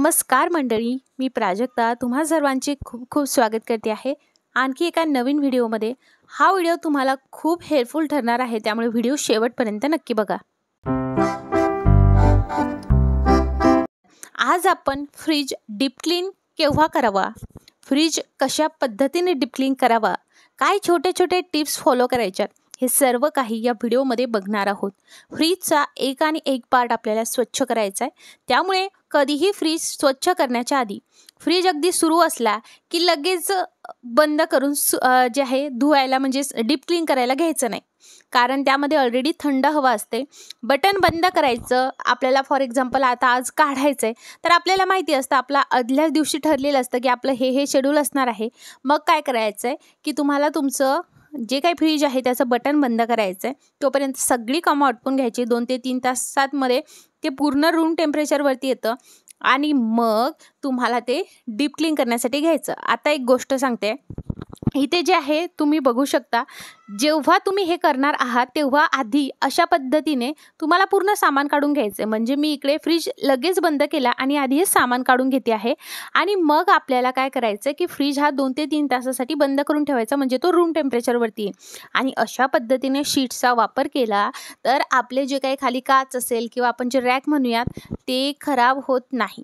नमस्कार मंडळी, मी प्राजक्ता तुम्हा सर्वांचे खूप खूप स्वागत करते आहे आणखी एका नवीन व्हिडिओमध्ये। हा व्हिडिओ तुम्हाला खूप हेल्पफुल ठरणार आहे, त्यामुळे व्हिडिओ शेवटपर्यंत नक्की बघा। आज आपण फ्रीज डीप क्लीन केव्हा करावा, फ्रीज कशा पद्धतीने डीप क्लीन करावा, काय छोटे छोटे टिप्स फॉलो करायच्यात, हे सर्व काही या व्हिडिओमध्ये बघणार आहोत। फ्रीजचा एक आणि एक पार्ट आपल्याला स्वच्छ करायचा आहे, त्यामुळे कधीही फ्रीज स्वच्छ करण्याच्या आधी फ्रीज अगदी सुरू असला की लगेच बंद करून जे आहे धुवायला म्हणजे डीप क्लीन करायला घ्यायचं नाही, कारण त्यामध्ये ऑलरेडी थंड हवा असते। बटन बंद करायचं आपल्याला, फॉर एक्झाम्पल आता आज काढायचं आहे तर आपल्याला माहिती असतं, आपला आदल्या दिवशी ठरलेलं असतं की आपलं हे शेड्यूल असणार आहे। मग काय करायचं आहे की तुम्हाला तुमचं जे काही फ्रीज आहे त्याचं बटन बंद करायचं आहे, तोपर्यंत सगळी कामं आटपून घ्यायची। 2 ते 3 तासांमध्ये ते पूर्ण रूम टेम्परेचरवरती येतं आणि मग तुम्हाला ते डीप क्लीन करण्यासाठी घ्यायचं। आता एक गोष्ट सांगते, इथे जे आहे तुम्ही बघू शकता, जेव्हा तुम्ही हे करणार आहात तेव्हा आधी अशा पद्धतीने तुम्हाला पूर्ण सामान काढून घ्यायचं आहे। म्हणजे मी इकडे फ्रीज लगेच बंद केला आणि आधी हे सामान काढून घेते आहे आणि मग आपल्याला काय करायचं की फ्रीज हा 2 ते 3 तासासाठी बंद करून ठेवायचा, म्हणजे तो रूम टेम्परेचरवरती आहे। आणि अशा पद्धतीने शीट्सचा वापर केला तर आपले जे काही खाली काच असेल किंवा आपण जे रॅक म्हणूयात ते खराब होत नाही।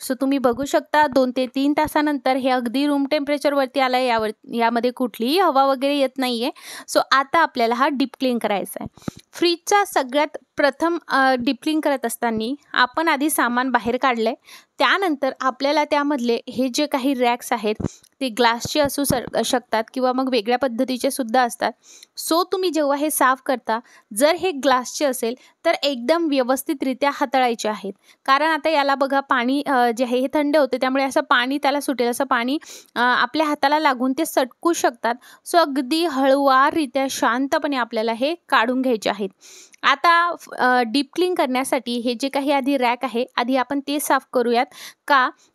सो तुम्ही बघू शकता 2 ते 3 तासानंतर हे अगदी रूम टेम्परेचरवरती आलं आहे, यामध्ये कुठलीही हवा वगैरे येत नाही आहे। सो आता आपल्याला हा डीप क्लीन करायचा आहे। फ्रीजचा सगळ्यात प्रथम डीप क्लीन करत असताना आपण आधी सामान बाहेर काढलं आहे, त्यानंतर आपल्याला त्यामधले हे जे काही रॅक्स आहेत ते ग्लासचे असू शकतात किंवा मग वेगळ्या पद्धतीचे सुद्धा असतात। सो तुम्ही जेव्हा हे साफ करता, जर हे ग्लासचे असेल तर एकदम व्यवस्थितरित्या हाताळायचे आहेत, कारण आता याला बघा पाणी जे आहे हे थंड होते, त्यामुळे असं पाणी त्याला सुटेल, असं पाणी आपल्या हाताला लागून ते सटकू शकतात। सो अगदी हळूवाररित्या शांतपणे आपल्याला हे काढून घ्यायचे आहेत। आता डीप क्लीन करण्यासाठी हे जे काही आधी रॅक आहे आधी आपण ते साफ करूयात,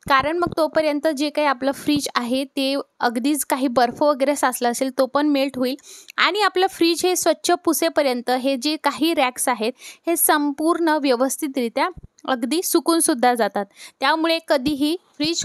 कारण मग तोपर्यंत जे काही आपलं फ्रीज आहे ते अगदीच काही बर्फ वगैरे साचला असेल तो पण मेल्ट होईल आणि आपलं फ्रीज हे स्वच्छ पुसेपर्यंत हे जे काही रॅक्स आहेत हे संपूर्ण व्यवस्थितरित्या अगदी सुकून सुद्धा जातात। त्यामुळे कधीही फ्रीज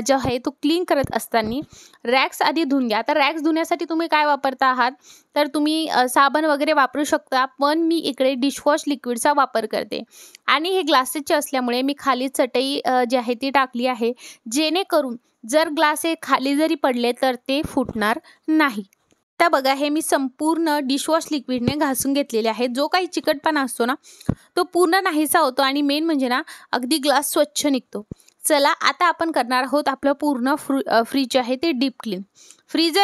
जो आहे तो क्लीन करत असताना रॅक्स आधी धुवून घ्या। आता रॅक्स धुण्यासाठी तुम्ही काय वापरता आहात तर तुम्ही साबण वगैरे वापरू शकता, पण मी इकडे डिशवॉश लिक्विडचा वापर करते आणि हे ग्लासेसचे असल्यामुळे मी खाली चटई जी आहे ती टाकली आहे, जेणेकरून जर ग्लास हे खाली जरी पडले तर ते फुटणार नाही। आता बघा हे मी संपूर्ण डिशवॉश लिक्विडने घासून घेतलेले आहे, जो काही चिकटपणा असतो ना तो पूर्ण नाहीसा होतो आणि मेन म्हणजे ना अगदी ग्लास स्वच्छ निघतो। चला आता आपण करणार आहोत आपलं पूर्ण फ्रीज आहे ते डीप क्लीन। फ्रीज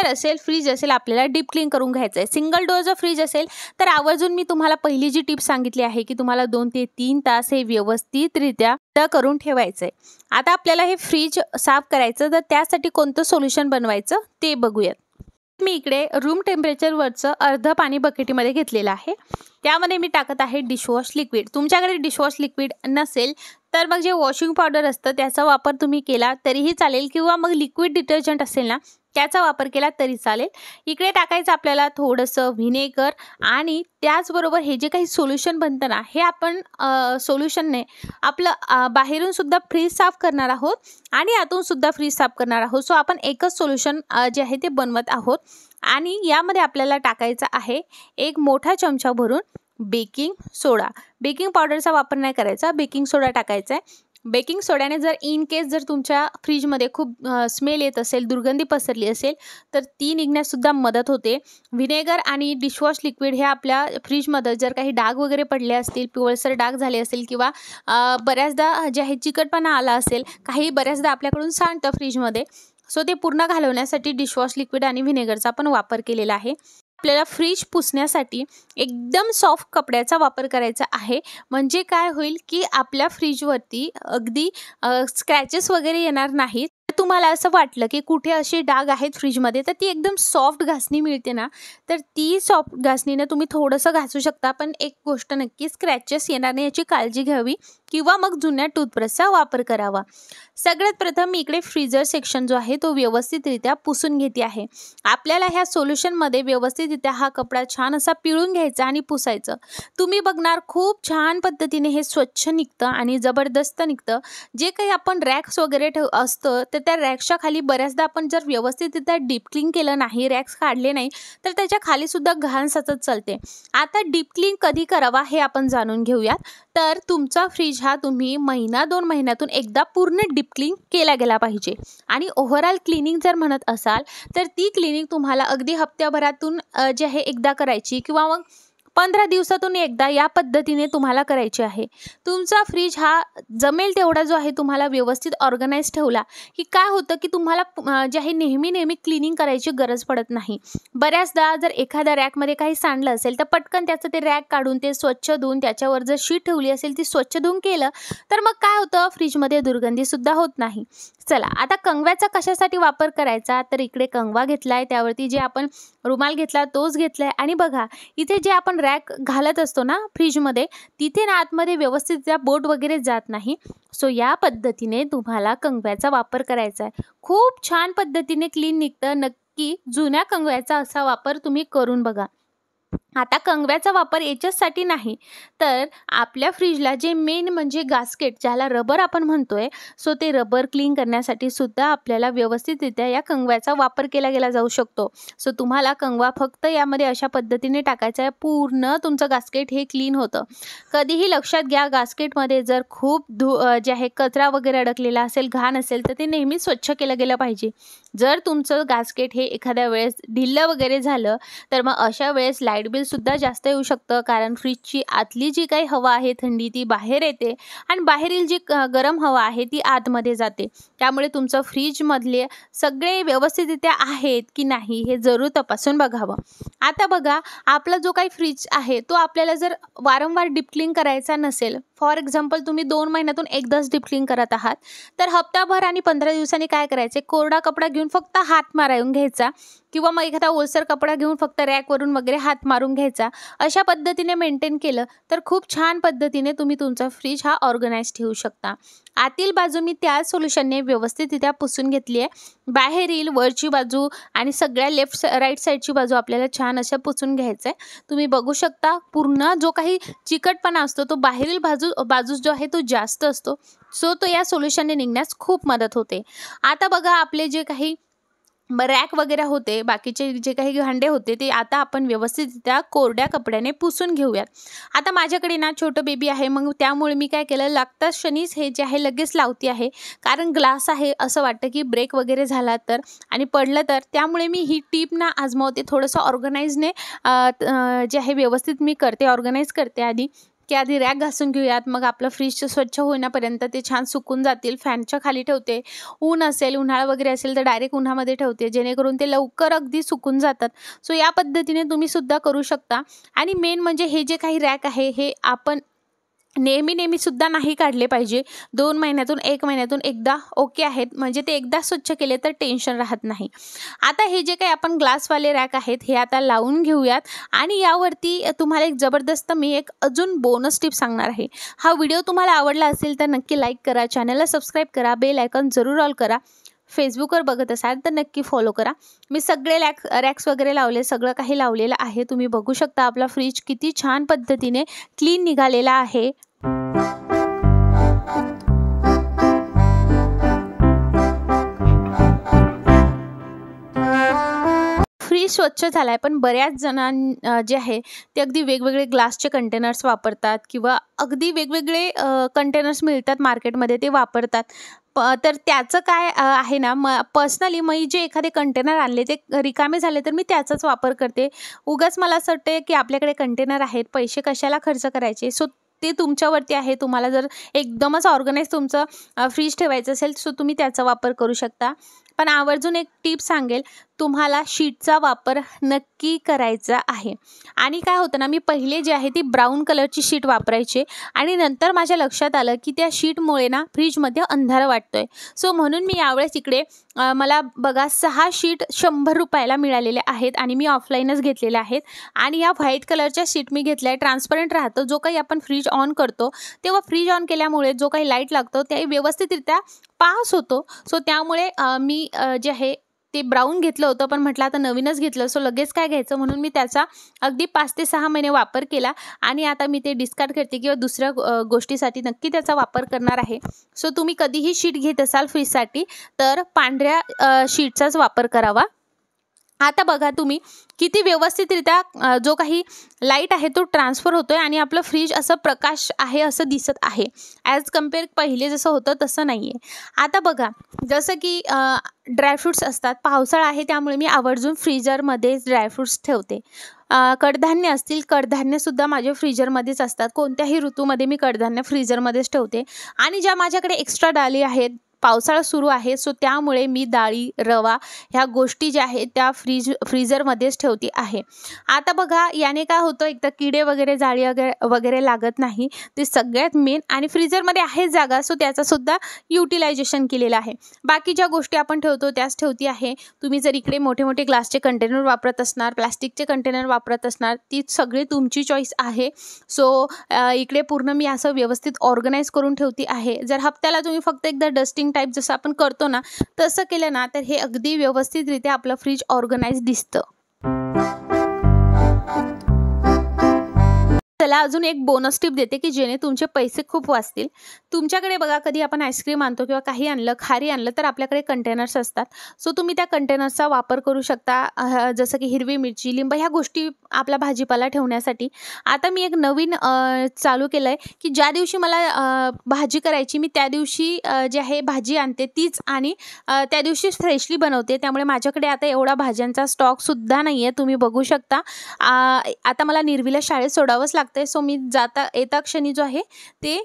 असेल आपल्याला डीप क्लीन करून घ्यायचं आहे। सिंगल डोअर जर फ्रीज असेल तर आवर्जून मी तुम्हाला पहिली जी टिप सांगितली आहे की तुम्हाला 2 ते 3 तास हे व्यवस्थितरित्या करून ठेवायचं आहे। आता आपल्याला हे फ्रीज साफ करायचं, तर त्यासाठी कोणतं सोल्युशन बनवायचं ते बघूयात। मी इकडे रूम टेम्परेचरवरचं अर्ध पाणी बकेटीमध्ये घेतलेलं आहे, त्यामध्ये मी टाकत आहे डिशवॉश लिक्विड। तुमच्याकडे डिशवॉश लिक्विड नसेल तर मग जे वॉशिंग पावडर असतं त्याचा वापर तुम्ही केला तरीही चालेल, किंवा मग लिक्विड डिटर्जंट असेल ना त्याचा वापर केला तरी चालेल। इकडे टाकायचं आपल्याला थोडंसं व्हिनेगर आणि त्याचबरोबर हे जे काही सोल्युशन बनतं ना हे आपण सोल्युशनने आपलं बाहेरून सुद्धा फ्रीज साफ करणार आहोत आणि आतून सुद्धा फ्रीज साफ करणार आहोत। सो आपण एकच सोल्युशन जे आहे ते बनवत आहोत आणि यामध्ये आपल्याला टाकायचं आहे एक मोठा चमचा भरून बेकिंग सोडा। बेकिंग पावडरचा वापर नाही करायचा, बेकिंग सोडा टाकायचा आहे। बेकिंग सोड्याने जर इन केस जर तुमच्या फ्रीजमध्ये खूप स्मेल येत असेल, दुर्गंधी पसरली असेल तर ती निघण्याससुद्धा मदत होते। व्हिनेगर आणि डिशवॉश लिक्विड हे आपल्या फ्रीजमध्ये जर काही डाग वगैरे पडले असतील, पिवळसर डाग झाले असेल किंवा बऱ्याचदा जे आहे चिकटपणा आला असेल, काही बऱ्याचदा आपल्याकडून सांडतं फ्रीजमध्ये, सो ते पूर्ण घालवण्यासाठी डिशवॉश लिक्विड आणि व्हिनेगरचा पण वापर केलेला आहे। आपल्याला फ्रीज पुसण्यासाठी एकदम सॉफ्ट कपड्याचा वापर करायचा आहे, म्हणजे काय होईल की आपल्या फ्रीजवरती अगदी स्क्रॅचेस वगैरे येणार नाहीत। तुम्हाला असं वाटलं की कुठे असे डाग आहेत फ्रीजमध्ये तर ती एकदम सॉफ्ट घासणी मिळते ना, तर ती सॉफ्ट घासणीने तुम्ही थोडंसं घासू शकता, पण एक गोष्ट नक्की स्क्रॅचेस येणार नाही याची काळजी घ्यावी, किंवा मग जुन्या टूथब्रशचा वापर करावा. सगळ्यात प्रथम मी इकडे फ्रीजर सेक्शन जो आहे तो व्यवस्थितरित्या पुसून घेते आहे. आपल्याला ह्या सोल्युशनमध्ये व्यवस्थितरित्या हा कपडा छान असा पिळून घ्यायचा आणि पुसायचं. तुम्ही बघणार खूप छान पद्धतीने हे स्वच्छ निघतं आणि जबरदस्त निघतं. जे काही आपण रॅक्स वगैरे असतं तर त्या रॅक्सच्या खाली बऱ्याचदा आपण जर व्यवस्थितरित्या डीप क्लीन केलं नाही, रॅक्स काढले नाही, तर त्याच्या खाली सुद्धा घाण सतत चालते. आता डीप क्लीन कधी करावा हे आपण जाणून घेऊयात. तर तुमचा फ्रीज हा तुम्ही महिना 2 महिन्यातून एकदा पूर्ण डीप क्लीन केला गेला पाहिजे. आणि ओव्हरऑल क्लिनिंग जर म्हणत असाल तर ती क्लिनिंग तुम्हाला अगदी हप्त्याभरातून जे आहे एकदा करायची किंवा मग 15 दिवसातून एकदा या पद्धतीने तुम्हाला करायची आहे. तुमचा फ्रीज हा जमेल तेवढा जो आहे तुम्हाला व्यवस्थित ऑर्गनाइज ठेवला की काय होतं की तुम्हाला जे आहे नेहमी क्लिनिंग करायची गरज पडत नाही. बऱ्याचदा जर एखाद्या रॅकमध्ये काही सांडलं असेल तर पटकन त्याचं ते रॅक काढून ते स्वच्छ धुवून त्याच्यावर जर शीट ठेवली असेल ती स्वच्छ धुवून केलं तर मग काय होतं, फ्रीजमध्ये दुर्गंधीसुद्धा होत नाही. चला आता कंगव्याचा कशासाठी वापर करायचा, तर इकडे कंगवा घेतला आहे, त्यावरती जे आपण रुमाल घेतला तोच घेतला आहे. आणि बघा इथे जे आपण रॅक घालत असतो ना फ्रीजमध्ये, तिथे ना आतमध्ये व्यवस्थित त्या बोट वगैरे जात नाही. सो या पद्धतीने तुम्हाला कंगव्याचा वापर करायचा आहे. खूप छान पद्धतीने क्लीन निघतं. नक्की जुन्या कंगव्याचा असा वापर तुम्ही करून बघा. आता कंगव्याचा वापर याच्यासाठी नाही तर आपल्या फ्रीजला जे मेन म्हणजे गास्केट ज्याला रबर आपण म्हणतोय, सो ते रबर क्लीन करण्यासाठी सुद्धा आपल्याला व्यवस्थितरित्या या कंगव्याचा वापर केला गेला जाऊ शकतो. सो तुम्हाला कंगवा फक्त यामध्ये अशा पद्धतीने टाकायचा आहे, पूर्ण तुमचं गास्केट हे क्लीन होतं. कधीही लक्षात घ्या, गास्केटमध्ये जर खूप जे आहे कचरा वगैरे अडकलेला असेल, घाण असेल तर ते नेहमी स्वच्छ केलं गेलं पाहिजे. जर तुमचं गास्केट हे एखाद्या वेळेस ढिल्लं वगैरे झालं तर मग अशा वेळेस लाईट बिलसुद्धा जास्त येऊ शकतं, कारण फ्रीजची आतली जी काही हवा आहे थंडी ती बाहेर येते आणि बाहेरील जी गरम हवा आहे ती आतमध्ये जाते. त्यामुळे तुमचं फ्रीजमधले सगळे व्यवस्थितरित्या आहेत की नाही हे जरूर तपासून बघावं. आता बघा, आपला जो काही फ्रीज आहे तो आपल्याला जर वारंवार डीप क्लीन करायचा नसेल, फॉर एक्झाम्पल तुम्ही 2 महिन्यातून एकदाच डीप क्लीन करत आहात, तर हप्ताभर आणि 15 दिवसांनी काय करायचे, कोरडा कपडा घेऊन फक्त हात मारून घ्यायचा किंवा मग एखादा ओलसर कपडा घेऊन फक्त रॅकवरून वगैरे हात मारून घ्यायचा. अशा पद्धतीने मेंटेन केलं तर खूप छान पद्धतीने तुम्ही तुमचा फ्रीज हा ऑर्गनाइज ठेवू शकता. आतील बाजू मी त्या सोल्युशनने व्यवस्थितरित्या पुसून घेतली आहे. बाहेरील वरची बाजू आणि सगळ्या राईट साईडची बाजू आपल्याला छान अशा पुसून घ्यायचं आहे. तुम्ही बघू शकता पूर्ण जो काही चिकटपणा असतो तो बाहेरील बाजूस जो आहे तो जास्त असतो. सो तो या सोल्युशनने निघण्यास खूप मदत होते. आता बघा, आपले जे काही रॅक वगैरे होते, बाकीचे जे काही भांडे होते ते आता आपण व्यवस्थित त्या कोरड्या कपड्याने पुसून घेऊयात. आता माझ्याकडे ना छोटं बेबी आहे, मग त्यामुळे मी काय केलं, लागताच क्षणीच हे जे आहे लगेच लावते आहे, कारण ग्लास आहे, असं वाटतं की ब्रेक वगैरे झाला तर आणि पडलं तर. त्यामुळे मी ही टीप ना आजमावते, थोडंसं ऑर्गनाइजने जे आहे व्यवस्थित मी करते, ऑर्गनाइज करते आधी की आधी रॅक घासून घेऊयात, मग आपलं फ्रीज स्वच्छ होण्यापर्यंत ते छान सुकून जातील. फॅनच्या खाली ठेवते, ऊन असेल, उन्हाळा वगैरे असेल तर डायरेक्ट उन्हामध्ये ठेवते, जेणेकरून ते लवकर अगदी सुकून जातात. सो या पद्धतीने तुम्ही सुद्धा करू शकता. आणि मेन म्हणजे हे जे काही रॅक आहे हे आपण नेहमी सुद्धा नाही काढले पाहिजे. 2 महिन्यातून 1 महिन्यातून एकदा ओके आहेत, म्हणजे ते एकदा स्वच्छ केले तर टेन्शन राहत नाही. आता हे जे काही आपण ग्लासवाले रॅक आहेत हे आता लावून घेऊयात. आणि यावरती तुम्हाला एक जबरदस्त मी एक अजून बोनस टिप सांगणार आहे. हा व्हिडिओ तुम्हाला आवडला असेल तर नक्की लाईक करा, चॅनलला सबस्क्राईब करा, बेल आयकॉन जरूर ऑल करा. फेसबुकवर बघत असाल तर नक्की फॉलो करा. मी सगळे रॅक्स वगैरे लावले, सगळं काही लावलेलं आहे. तुम्ही बघू शकता आपला फ्रीज किती छान पद्धतीने क्लीन निघालेला आहे. फ्रीज स्वच्छ झाला आहे, पण बऱ्याच जणांना जे आहे ते अगदी वेगवेगळे ग्लासचे कंटेनर्स वापरतात किंवा अगदी वेगवेगळे कंटेनर्स मिळतात मार्केटमध्ये ते वापरतात. तर त्याचं काय आहे ना, पर्सनली मी जे एखादे कंटेनर आणले ते रिकामे झाले तर मी त्याचाच वापर करते. उगाच मला असं वाटते की आपल्याकडे कंटेनर आहेत, पैसे कशाला खर्च करायचे. सो ते तुमच्यावरती आहे. तुम्हाला जर एकदमच ऑर्गनाइज तुमचं फ्रीज ठेवायचं असेल सो तुम्ही त्याचा वापर करू शकता. पण आवर्जून एक टिप सांगेल, तुम्हाला शीटचा वापर नक्की करायचा आहे. आणि काय होतं ना, मी पहिले जे आहे ती ब्राऊन कलरची शीट वापरायचे आणि नंतर माझ्या लक्षात आलं की त्या शीटमुळे ना फ्रीजमध्ये अंधार वाटतोय. सो म्हणून मी यावेळेस इकडे मला बघा 6 शीट 100 रुपयाला मिळालेले आहेत आणि मी ऑफलाईनच घेतलेले आहेत. आणि या व्हाईट कलरच्या शीट मी घेतल्या आहे, ट्रान्सपरंट राहतं. जो काही आपण फ्रीज ऑन करतो तेव्हा फ्रीज ऑन केल्यामुळे जो काही लाईट लागतो ते व्यवस्थितरित्या पास होतो. सो त्यामुळे मी जे आहे ते ब्राऊन घेतलं होतं, पण म्हटलं आता नवीनच घेतलं सो लगेच काय घ्यायचं, म्हणून मी त्याचा अगदी 5 ते 6 महिने वापर केला आणि आता मी ते डिस्कार्ड करते किंवा दुसऱ्या गोष्टीसाठी नक्की त्याचा वापर करणार आहे. सो तुम्ही कधीही शीट घेत असाल फ्रीजसाठी तर पांढऱ्या शीटचाच वापर करावा. आता बघा तुम्ही किती व्यवस्थितरित्या जो काही लाईट आहे तो ट्रान्सफर होतोय आणि आपलं फ्रीज असं प्रकाश आहे असं दिसत आहे. ॲज कम्पेअर पहिले जसं होतं तसं नाही आहे. आता बघा जसं की ड्रायफ्रूट्स असतात, पावसाळा आहे त्यामुळे मी आवर्जून फ्रीजरमध्येच ड्रायफ्रूट्स ठेवते. कडधान्य असतील, कडधान्यसुद्धा माझे फ्रीजरमध्येच असतात. कोणत्याही ऋतूमध्ये मी कडधान्य फ्रीजरमध्येच ठेवते आणि ज्या माझ्याकडे एक्स्ट्रा डाळी आहेत, पावसाळा सुरू आहे सो त्यामुळे मी डाळी, रवा ह्या गोष्टी ज्या आहेत त्या फ्रीजरमध्येच ठेवते आहे. आता बघा याने काय होतं, एक तर किडे वगैरे, जाळी वगैरे लागत नाही, ते सगळ्यात मेन. आणि फ्रीजरमध्ये आहे जागा सो त्याचासुद्धा युटिलायझेशन केलेलं आहे. बाकी ज्या गोष्टी आपण ठेवतो त्याच ठेवती आहे. तुम्ही जर इकडे मोठे मोठे ग्लासचे कंटेनर वापरत असणार, प्लास्टिकचे कंटेनर वापरत असणार, ती सगळी तुमची चॉईस आहे. सो इकडे पूर्ण मी असं व्यवस्थित ऑर्गनाईज करून ठेवते आहे. जर हप्त्याला तुम्ही फक्त एकदा डस्टिंग टाईप जसं आपण करतो ना तसं केलं ना तर हे अगदी व्यवस्थितरित्या आपलं फ्रीज ऑर्गनाइज दिसतं. चला अजून एक बोनस टिप देते की जेणे तुमचे पैसे खूप वाचतील. तुमच्याकडे बघा कधी आपण आईस्क्रीम आणतो किंवा काही आणलं, खारी आणलं तर आपल्याकडे कंटेनर्स असतात. सो तुम्ही त्या कंटेनर्सचा वापर करू शकता, जसं की हिरवी मिरची, लिंब ह्या गोष्टी आपला भाजीपाला ठेवण्यासाठी. आता मी एक नवीन चालू केलं आहे की ज्या दिवशी मला भाजी करायची मी त्या दिवशी जे आहे भाजी आणते तीच आणि त्या दिवशीच फ्रेशली बनवते. त्यामुळे माझ्याकडे आता एवढा भाज्यांचा स्टॉकसुद्धा नाही आहे. तुम्ही बघू शकता. आता मला निर्वीला शाळेत सोडावंच लागतं सो मी येता क्षणी जो आहे ते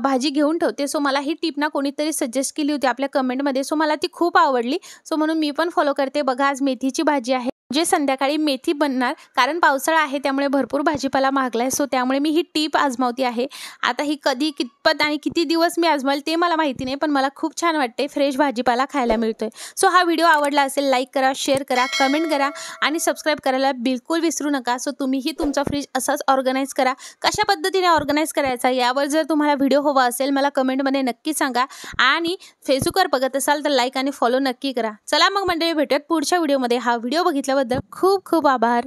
भाजी घेऊन ठेवते. सो मला ही टिप ना कोणीतरी सजेस्ट केली होती आपल्या कमेंटमध्ये, सो मला ती खूप आवडली. सो म्हणून मी पण फॉलो करते. बघा आज मेथीची भाजी आहे, जे संध्याकाळी मेथी बनणार, कारण पावसाळा आहे त्यामुळे भरपूर भाजीपाला महागला आहे. सो त्यामुळे मी ही टीप आजमावती आहे. आता ही कधी, कितपत आणि किती दिवस मी आजमावेल ते मला माहिती नाही, पण मला खूप छान वाटते, फ्रेश भाजीपाला खायला मिळतोय. सो हा व्हिडिओ आवडला असेल लाईक करा, शेअर करा, कमेंट करा आणि सबस्क्राईब करायला बिलकुल विसरू नका. सो तुम्हीही तुमचा फ्रीज असाच ऑर्गनाईज करा. कशा पद्धतीने ऑर्गनाईज करायचा यावर जर तुम्हाला व्हिडिओ हवा असेल मला कमेंटमध्ये नक्की सांगा आणि फेसबुकवर बघत असाल तर लाईक आणि फॉलो नक्की करा. चला मग मंडळी भेटूयात पुढच्या व्हिडिओमध्ये. हा व्हिडिओ बघितल्याबद्दल खूप खूप आभार.